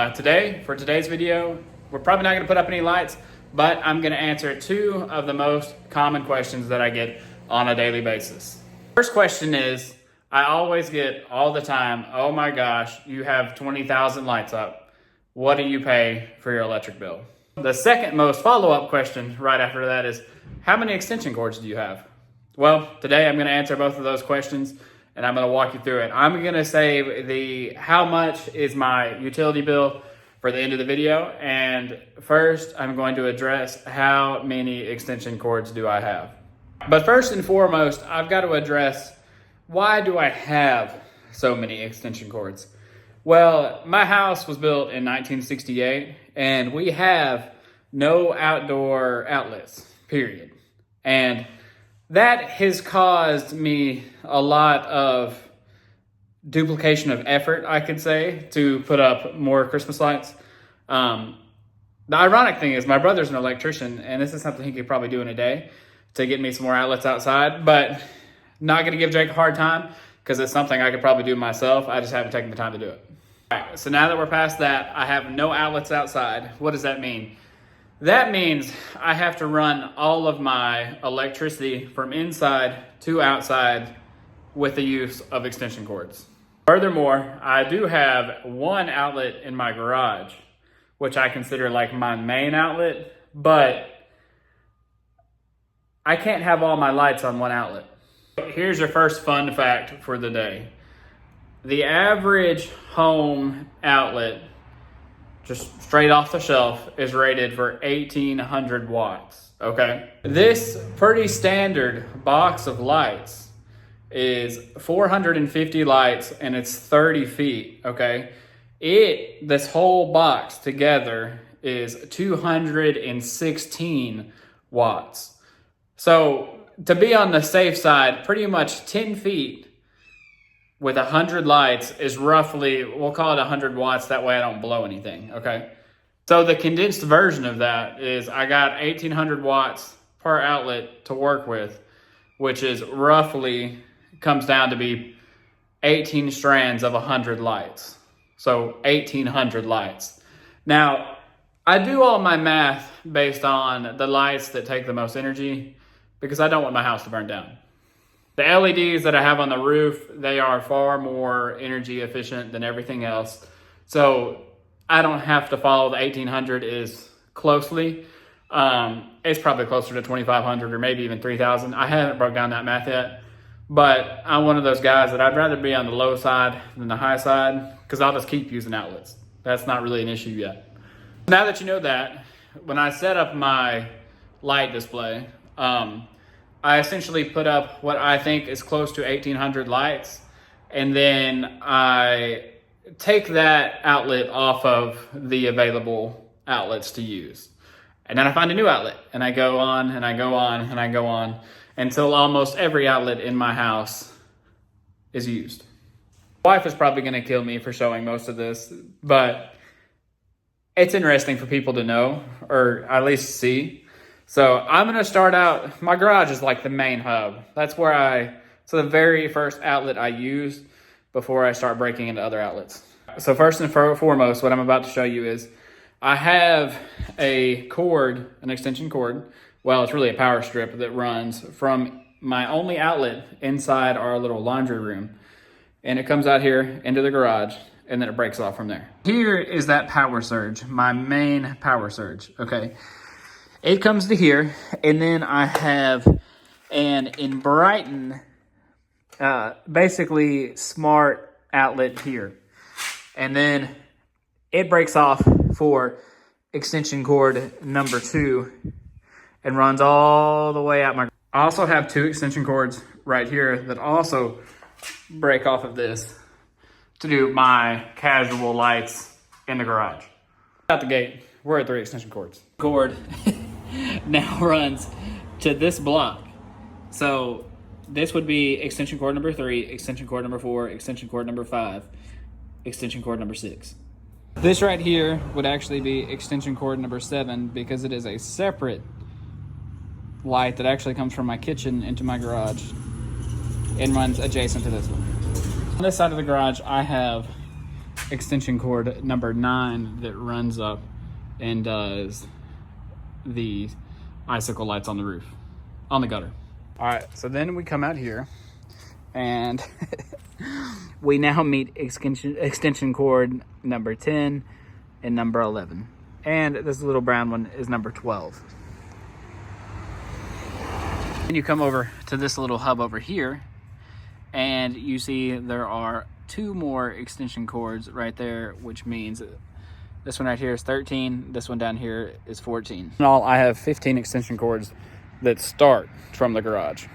For today's video, we're probably not going to put up any lights, but I'm going to answer two of the most common questions that I get on a daily basis. First question is, I always get all the time, oh my gosh, you have 20,000 lights up. What do you pay for your electric bill? The second most follow-up question right after that is, how many extension cords do you have? Well, today I'm going to answer both of those questions and I'm going to walk you through it. I'm going to say how much is my utility bill for the end of the video. And first, I'm going to address how many extension cords do I have. But first and foremost, I've got to address, why do I have so many extension cords? Well, my house was built in 1968 and we have no outdoor outlets, period. And that has caused me a lot of duplication of effort, I could say, to put up more Christmas lights. The ironic thing is my brother's an electrician, and this is something he could probably do in a day to get me some more outlets outside, but not going to give Jake a hard time because it's something I could probably do myself. I just haven't taken the time to do it. All right, so now that we're past that, I have no outlets outside. What does that mean? That means I have to run all of my electricity from inside to outside with the use of extension cords. Furthermore, I do have one outlet in my garage, which I consider like my main outlet, but I can't have all my lights on one outlet. Here's your first fun fact for the day. The average home outlet, just straight off the shelf, is rated for 1,800 watts, okay? This pretty standard box of lights is 450 lights and it's 30 feet, okay? This whole box together is 216 watts. So to be on the safe side, pretty much 10 feet with 100 lights is roughly, we'll call it 100 watts, that way I don't blow anything, okay? So the condensed version of that is I got 1,800 watts per outlet to work with, which is roughly, comes down to be 18 strands of 100 lights. So 1,800 lights. Now, I do all my math based on the lights that take the most energy because I don't want my house to burn down. The LEDs that I have on the roof, they are far more energy efficient than everything else. So I don't have to follow the 1,800 as closely. It's probably closer to 2,500 or maybe even 3,000. I haven't broke down that math yet. But I'm one of those guys that I'd rather be on the low side than the high side because I'll just keep using outlets. That's not really an issue yet. Now that you know that, when I set up my light display, I essentially put up what I think is close to 1,800 lights, and then I take that outlet off of the available outlets to use. And then I find a new outlet, and I go on, and I go on, and I go on, until almost every outlet in my house is used. My wife is probably going to kill me for showing most of this, but it's interesting for people to know, or at least see. So I'm going to start out, my garage is like the main hub. That's where it's the very first outlet I use before I start breaking into other outlets. So first and foremost, what I'm about to show you is I have a cord, an extension cord. Well, it's really a power strip that runs from my only outlet inside our little laundry room. And it comes out here into the garage and then it breaks off from there. Here is that power surge, my main power surge, okay? It comes to here, and then I have an in Brighton, basically smart outlet here. And then it breaks off for extension cord number 2 and runs all the way out my... I also have 2 extension cords right here that also break off of this to do my casual lights in the garage. Out the gate, we're at 3 extension cords. Cord now runs to this block. So this would be extension cord number 3, extension cord number 4, extension cord number 5, extension cord number 6. This right here would actually be extension cord number 7 because it is a separate light that actually comes from my kitchen into my garage and runs adjacent to this one. On this side of the garage, I have extension cord number 9 that runs up and does the icicle lights on the roof, on the gutter. All right, so then we come out here and we now meet extension cord number 10 and number 11. And this little brown one is number 12. And you come over to this little hub over here and you see there are 2 more extension cords right there, which means this one right here is 13. This one down here is 14. In all, I have 15 extension cords that start from the garage.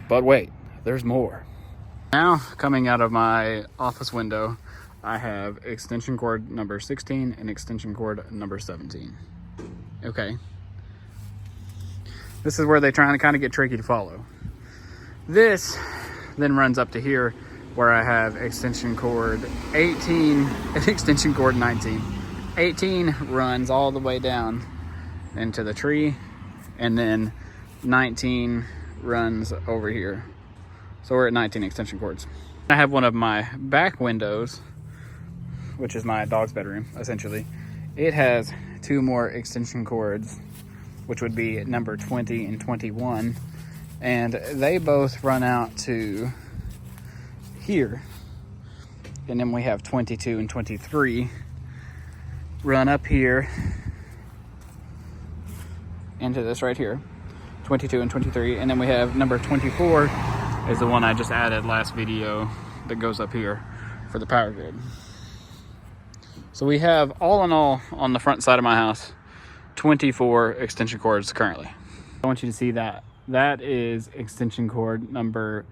But wait, there's more. Now, coming out of my office window, I have extension cord number 16 and extension cord number 17. Okay. This is where they try to kind of get tricky to follow. This then runs up to here where I have extension cord 18 and extension cord 19. 18 runs all the way down into the tree, and then 19 runs over here. So we're at 19 extension cords. I have one of my back windows, which is my dog's bedroom, essentially. It has 2 more extension cords, which would be number 20 and 21. And they both run out to here. And then we have 22 and 23 run up here into this right here. 22 and 23. And then we have number 24 is the one I just added last video that goes up here for the power grid. So we have, all in all, on the front side of my house, 24 extension cords currently. I want you to see that. That is extension cord number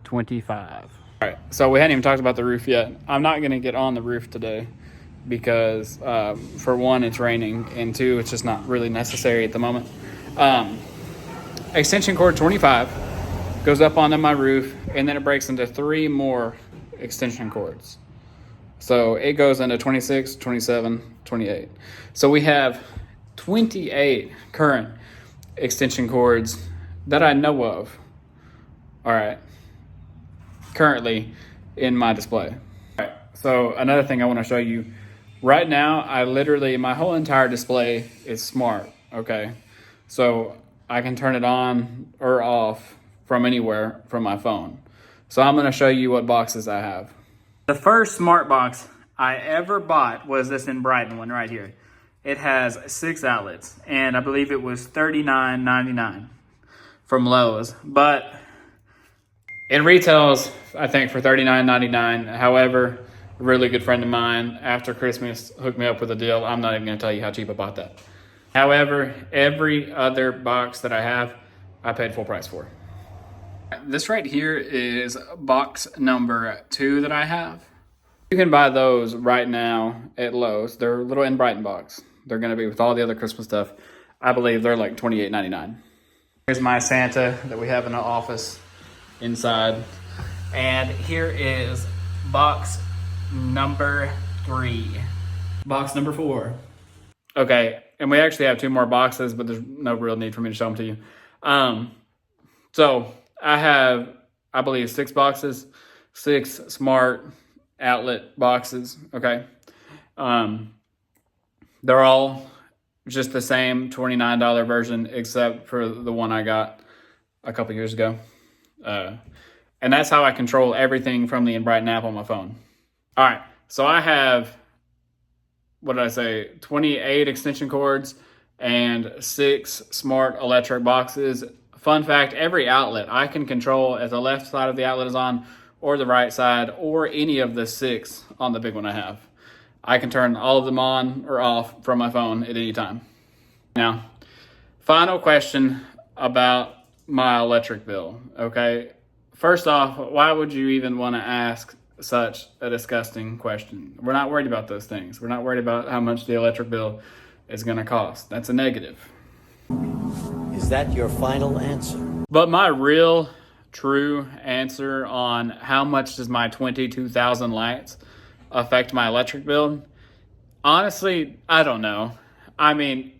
25. All right, so we hadn't even talked about the roof yet. I'm not gonna get on the roof today because for one, it's raining, and 2, it's just not really necessary at the moment. Extension cord 25 goes up onto my roof, and then it breaks into 3 more extension cords. So it goes into 26, 27, 28. So we have 28 current extension cords that I know of, all right, currently in my display. All right, so another thing I want to show you. Right now, my whole entire display is smart, okay? So I can turn it on or off from anywhere from my phone. So I'm gonna show you what boxes I have. The first smart box I ever bought was this in Brighton one right here. It has 6 outlets, and I believe it was $39.99 from Lowe's, but it retails, I think, for $39.99. However, a really good friend of mine after Christmas hooked me up with a deal. I'm not even gonna tell you how cheap I bought that. However, every other box that I have, I paid full price for. This right here is box number 2 that I have. You can buy those right now at Lowe's. They're a little in Brighton box. They're gonna be with all the other Christmas stuff. I believe they're like $28.99. Here's my Santa that we have in the office inside. And here is box number 3. Box number 4. Okay, and we actually have 2 more boxes, but there's no real need for me to show them to you. So I have, I believe, 6 boxes, 6 smart outlet boxes, okay? They're all just the same $29 version, except for the one I got a couple years ago. And that's how I control everything from the Brighton app on my phone. All right, so I have, what did I say, 28 extension cords and 6 smart electric boxes. Fun fact, every outlet I can control if the left side of the outlet is on or the right side or any of the 6 on the big one I have. I can turn all of them on or off from my phone at any time. Now, final question about my electric bill, okay? First off, why would you even want to ask such a disgusting question? We're not worried about those things. We're not worried about how much the electric bill is going to cost. That's a negative. Is that your final answer? But my real, true answer on how much does my 22,000 lights affect my electric bill? Honestly, I don't know. I mean,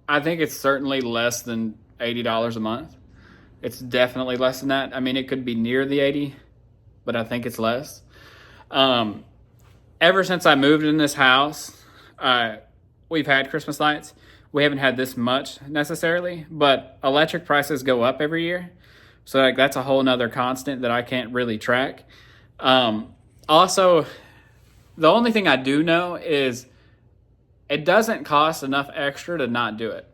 I think it's certainly less than $80 a month. It's definitely less than that. I mean, it could be near the 80, but I think it's less. ever since I moved in this house, we've had Christmas lights. We haven't had this much necessarily, but electric prices go up every year. So like that's a whole nother constant that I can't really track. Also, the only thing I do know is it doesn't cost enough extra to not do it.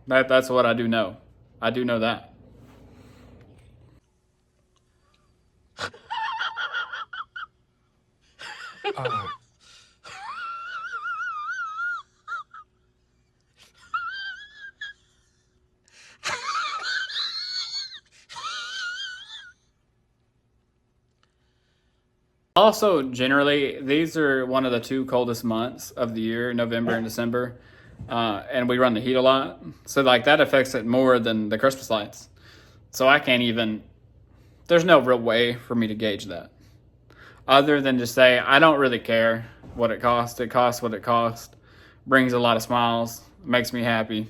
That's what I do know. I do know that. Also, generally, these are one of the 2 coldest months of the year, November and December, and we run the heat a lot. So, like, that affects it more than the Christmas lights. So I can't even, there's no real way for me to gauge that. Other than just say, I don't really care what it costs. It costs what it costs. Brings a lot of smiles. Makes me happy.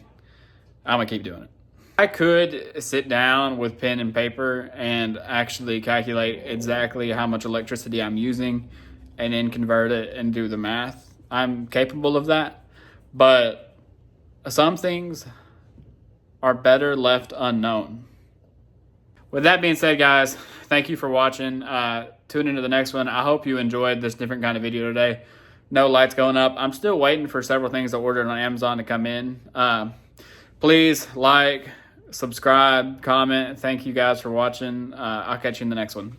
I'm going to keep doing it. I could sit down with pen and paper and actually calculate exactly how much electricity I'm using and then convert it and do the math. I'm capable of that. But some things are better left unknown. With that being said, guys, thank you for watching. Tune into the next one. I hope you enjoyed this different kind of video today. No lights going up. I'm still waiting for several things I ordered on Amazon to come in. Please like, subscribe, comment. Thank you guys for watching. I'll catch you in the next one.